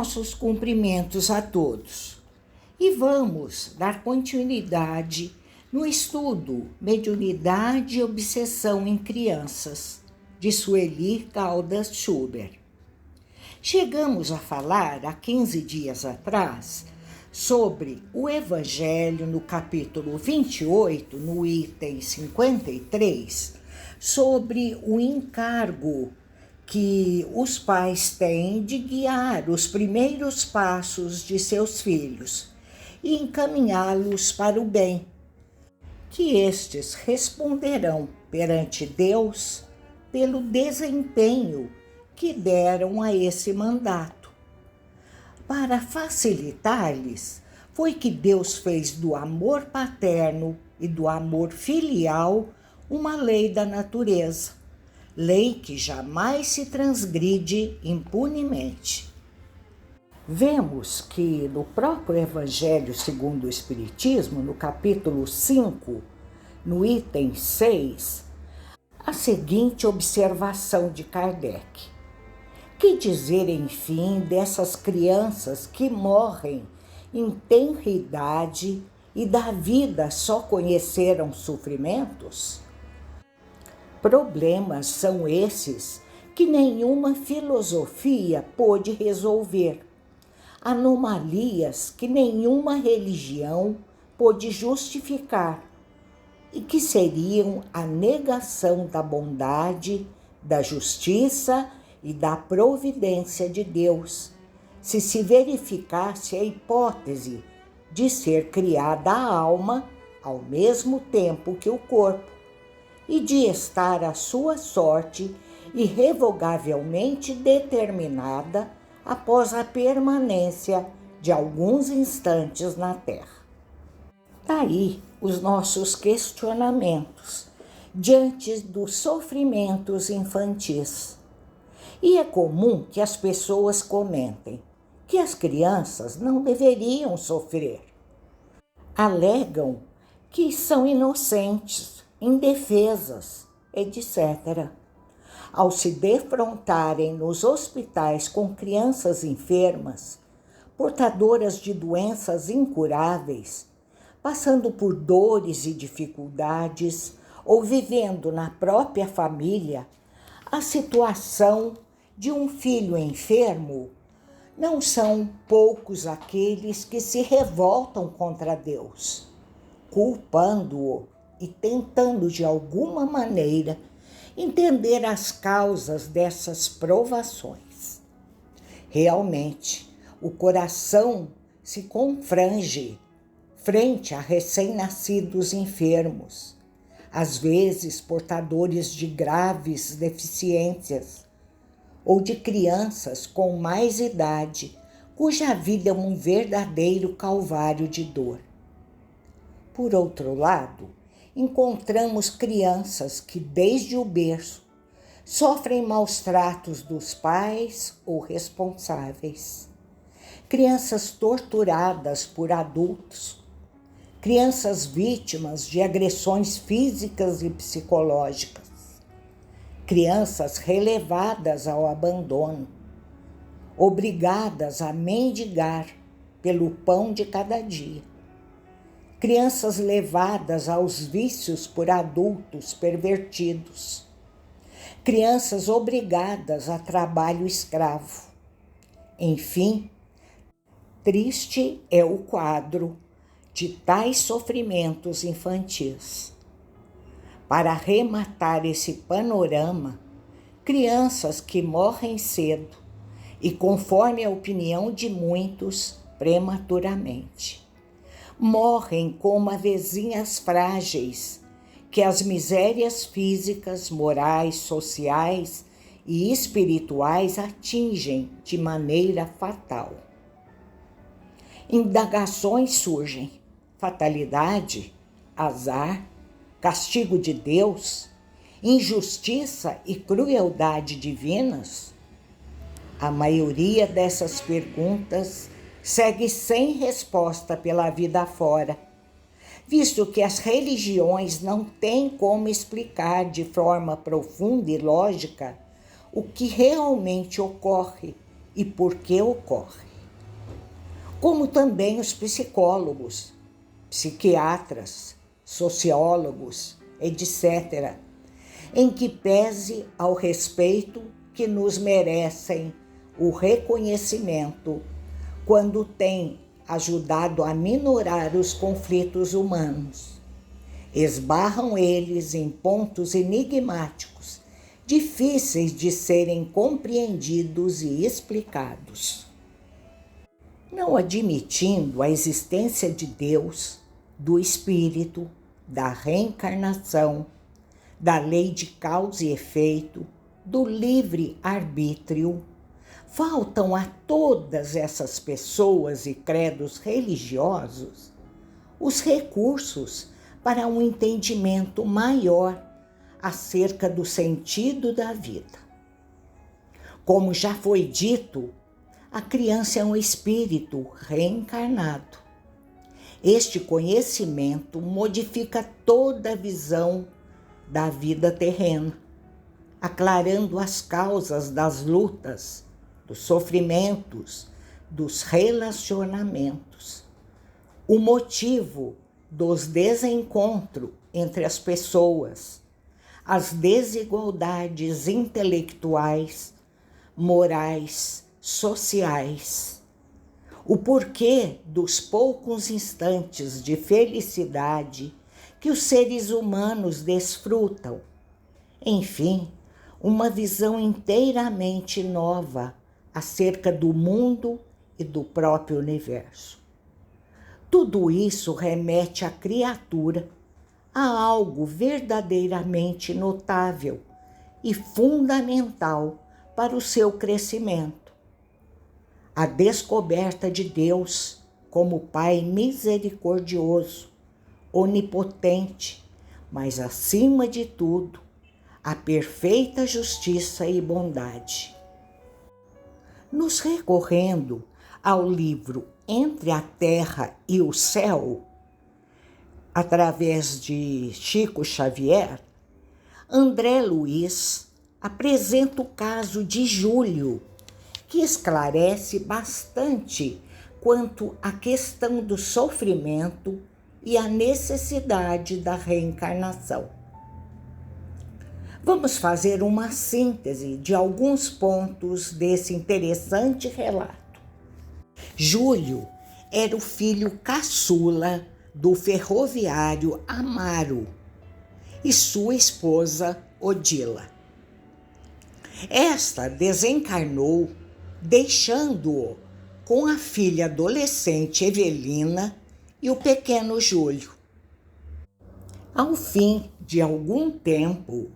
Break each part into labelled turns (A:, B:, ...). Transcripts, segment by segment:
A: nossos cumprimentos a todos. E vamos dar continuidade no estudo Mediunidade e Obsessão em Crianças, de Sueli Caldas Schubert. Chegamos a falar, há 15 dias atrás, sobre o Evangelho no capítulo 28, no item 53, sobre o encargo que os pais têm de guiar os primeiros passos de seus filhos e encaminhá-los para o bem, que estes responderão perante Deus pelo desempenho que deram a esse mandato. Para facilitar-lhes, foi que Deus fez do amor paterno e do amor filial uma lei da natureza, lei que jamais se transgride impunemente. Vemos que no próprio Evangelho segundo o Espiritismo, no capítulo 5, no item 6, a seguinte observação de Kardec. Que dizer, enfim, dessas crianças que morrem em tenra idade e da vida só conheceram sofrimentos? Problemas são esses que nenhuma filosofia pôde resolver, anomalias que nenhuma religião pôde justificar e que seriam a negação da bondade, da justiça e da providência de Deus, se verificasse a hipótese de ser criada a alma ao mesmo tempo que o corpo e de estar à sua sorte irrevogavelmente determinada após a permanência de alguns instantes na Terra. Daí os nossos questionamentos diante dos sofrimentos infantis. E é comum que as pessoas comentem que as crianças não deveriam sofrer. Alegam que são inocentes, indefesas, etc. Ao se defrontarem nos hospitais com crianças enfermas, portadoras de doenças incuráveis, passando por dores e dificuldades ou vivendo na própria família a situação de um filho enfermo, não são poucos aqueles que se revoltam contra Deus, culpando-o e tentando de alguma maneira entender as causas dessas provações. Realmente, o coração se confrange frente a recém-nascidos enfermos, às vezes portadores de graves deficiências, ou de crianças com mais idade, cuja vida é um verdadeiro calvário de dor. Por outro lado, encontramos crianças que, desde o berço, sofrem maus tratos dos pais ou responsáveis. Crianças torturadas por adultos. Crianças vítimas de agressões físicas e psicológicas. Crianças relevadas ao abandono, obrigadas a mendigar pelo pão de cada dia. Crianças levadas aos vícios por adultos pervertidos. Crianças obrigadas a trabalho escravo. Enfim, triste é o quadro de tais sofrimentos infantis. Para arrematar esse panorama, crianças que morrem cedo e, conforme a opinião de muitos, prematuramente. Morrem como avezinhas frágeis que as misérias físicas, morais, sociais e espirituais atingem de maneira fatal. Indagações surgem: fatalidade, azar, castigo de Deus, injustiça e crueldade divinas? A maioria dessas perguntas segue sem resposta pela vida afora, visto que as religiões não têm como explicar de forma profunda e lógica o que realmente ocorre e por que ocorre. como também os psicólogos, psiquiatras, sociólogos, etc., em que pese ao respeito que nos merecem o reconhecimento quando têm ajudado a minorar os conflitos humanos. Esbarram eles em pontos enigmáticos, difíceis de serem compreendidos e explicados. Não admitindo a existência de Deus, do Espírito, da reencarnação, da lei de causa e efeito, do livre-arbítrio, faltam a todas essas pessoas e credos religiosos os recursos para um entendimento maior acerca do sentido da vida. Como já foi dito, a criança é um espírito reencarnado. Este conhecimento modifica toda a visão da vida terrena, aclarando as causas das lutas, dos sofrimentos, dos relacionamentos, o motivo dos desencontros entre as pessoas, as desigualdades intelectuais, morais, sociais, o porquê dos poucos instantes de felicidade que os seres humanos desfrutam. Enfim, uma visão inteiramente nova acerca do mundo e do próprio universo. Tudo isso remete à criatura a algo verdadeiramente notável e fundamental para o seu crescimento. A descoberta de Deus como Pai misericordioso, onipotente, mas acima de tudo, a perfeita justiça e bondade. Nos recorrendo ao livro Entre a Terra e o Céu, através de Chico Xavier, André Luiz apresenta o caso de Júlio, que esclarece bastante quanto à questão do sofrimento e a necessidade da reencarnação. Vamos fazer uma síntese de alguns pontos desse interessante relato. Júlio era o filho caçula do ferroviário Amaro e sua esposa Odila. Esta desencarnou, deixando-o com a filha adolescente Evelina e o pequeno Júlio. Ao fim de algum tempo,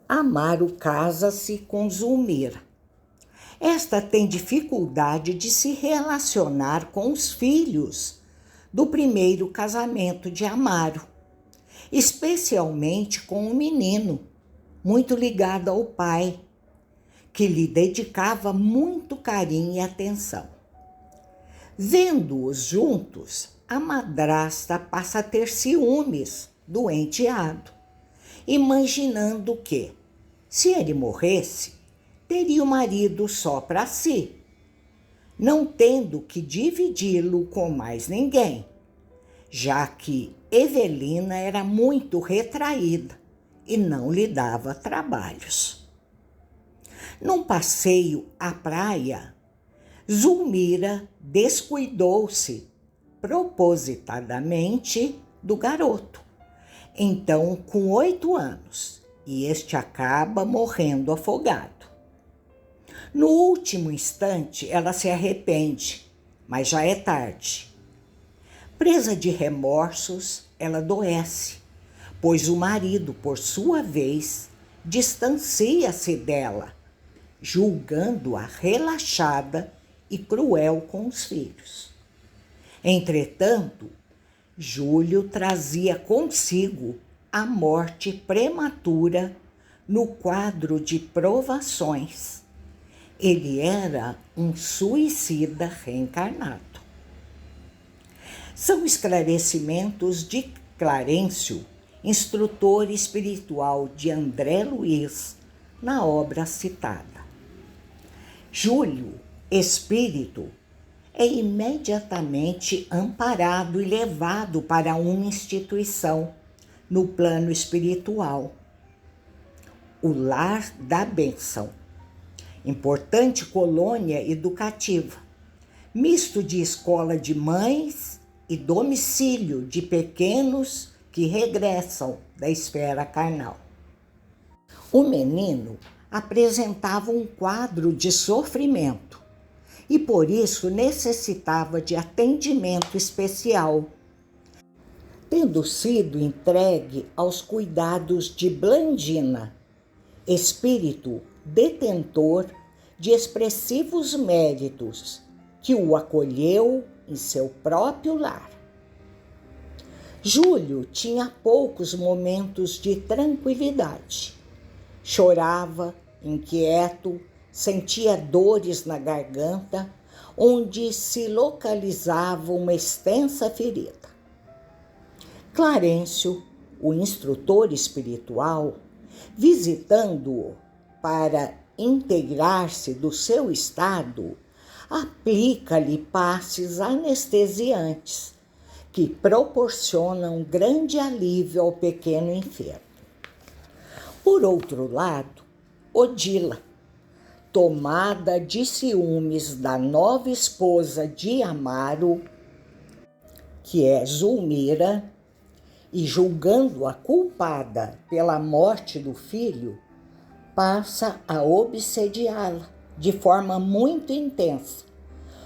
A: Amaro casa-se com Zulmira. Esta tem dificuldade de se relacionar com os filhos do primeiro casamento de Amaro, especialmente com o menino, muito ligado ao pai, que lhe dedicava muito carinho e atenção. Vendo-os juntos, a madrasta passa a ter ciúmes do enteado, imaginando que, se ele morresse, teria o marido só para si, não tendo que dividi-lo com mais ninguém, já que Evelina era muito retraída e não lhe dava trabalhos. Num passeio à praia, Zulmira descuidou-se propositadamente do garoto, então com 8 anos, e este acaba morrendo afogado. No último instante, ela se arrepende, mas já é tarde. Presa de remorsos, ela adoece, pois o marido, por sua vez, distancia-se dela, julgando-a relaxada e cruel com os filhos. Entretanto, Júlio trazia consigo a morte prematura no quadro de provações. Ele era um suicida reencarnado. São esclarecimentos de Clarencio, instrutor espiritual de André Luiz, na obra citada. Júlio, espírito, é imediatamente amparado e levado para uma instituição no plano espiritual, o Lar da Bênção, importante colônia educativa, misto de escola de mães e domicílio de pequenos que regressam da esfera carnal. O menino apresentava um quadro de sofrimento e por isso necessitava de atendimento especial, tendo sido entregue aos cuidados de Blandina, espírito detentor de expressivos méritos, que o acolheu em seu próprio lar. Júlio tinha poucos momentos de tranquilidade. Chorava, inquieto, sentia dores na garganta, onde se localizava uma extensa ferida. Clarencio, o instrutor espiritual, visitando-o para inteirar-se do seu estado, aplica-lhe passes anestesiantes que proporcionam grande alívio ao pequeno enfermo. Por outro lado, Odila, tomada de ciúmes da nova esposa de Amaro, que é Zulmira, e julgando-a culpada pela morte do filho, passa a obsediá-la de forma muito intensa,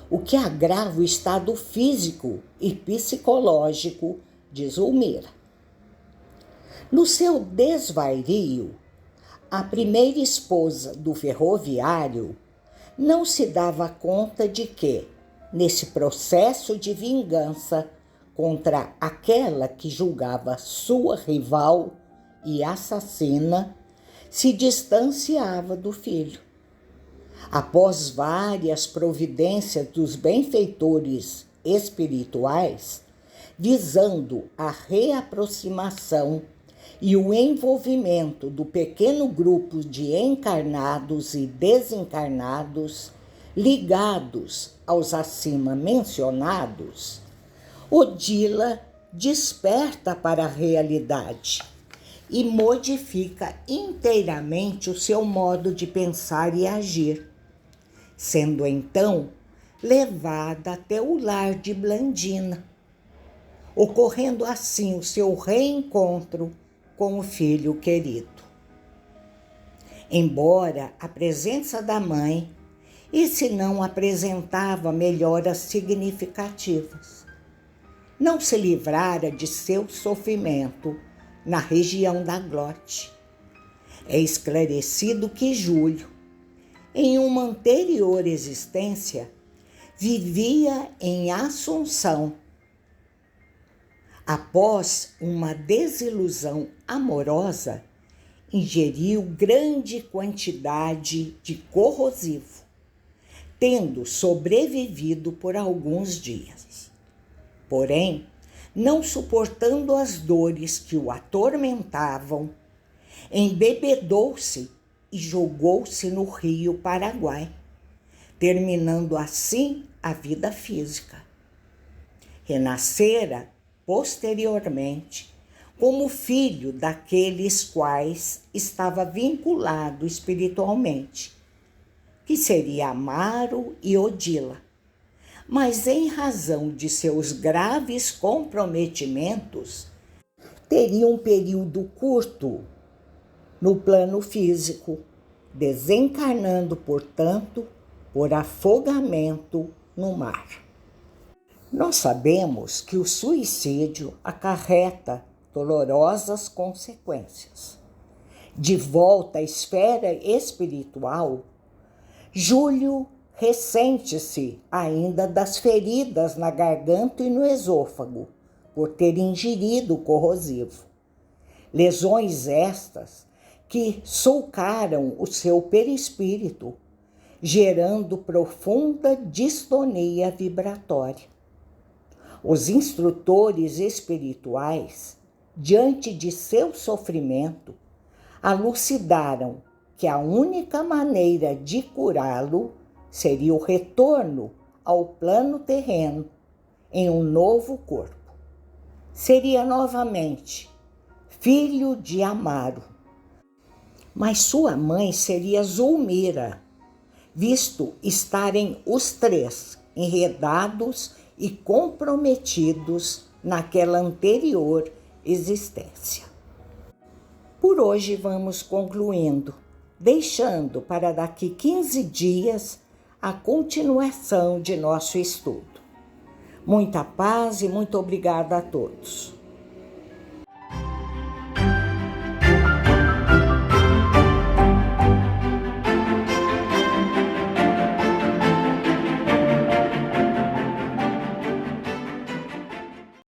A: o que agrava o estado físico e psicológico de Zulmira. No seu desvario, a primeira esposa do ferroviário não se dava conta de que, nesse processo de vingança contra aquela que julgava sua rival e assassina, se distanciava do filho. Após várias providências dos benfeitores espirituais, visando a reaproximação e o envolvimento do pequeno grupo de encarnados e desencarnados ligados aos acima mencionados, Odila desperta para a realidade e modifica inteiramente o seu modo de pensar e agir, sendo então levada até o lar de Blandina, ocorrendo assim o seu reencontro com o filho querido. Embora a presença da mãe, esse não apresentava melhoras significativas. Não se livrara de seu sofrimento na região da glote. É esclarecido que Júlio, em uma anterior existência, vivia em Assunção. Após uma desilusão amorosa, ingeriu grande quantidade de corrosivo, tendo sobrevivido por alguns dias. Porém, não suportando as dores que o atormentavam, embebedou-se e jogou-se no rio Paraguai, terminando assim a vida física. Renascera posteriormente como filho daqueles quais estava vinculado espiritualmente, que seria Amaro e Odila, mas em razão de seus graves comprometimentos, teria um período curto no plano físico, desencarnando, portanto, por afogamento no mar. Nós sabemos que o suicídio acarreta dolorosas consequências. De volta à esfera espiritual, Júlio ressente-se ainda das feridas na garganta e no esôfago, por ter ingerido corrosivo. Lesões estas que sulcaram o seu perispírito, gerando profunda distonia vibratória. Os instrutores espirituais, diante de seu sofrimento, elucidaram que a única maneira de curá-lo seria o retorno ao plano terreno em um novo corpo. Seria novamente filho de Amaro, mas sua mãe seria Zulmira, visto estarem os três enredados e comprometidos naquela anterior existência. Por hoje vamos concluindo, deixando para daqui 15 dias a continuação de nosso estudo. Muita paz e muito obrigada a todos.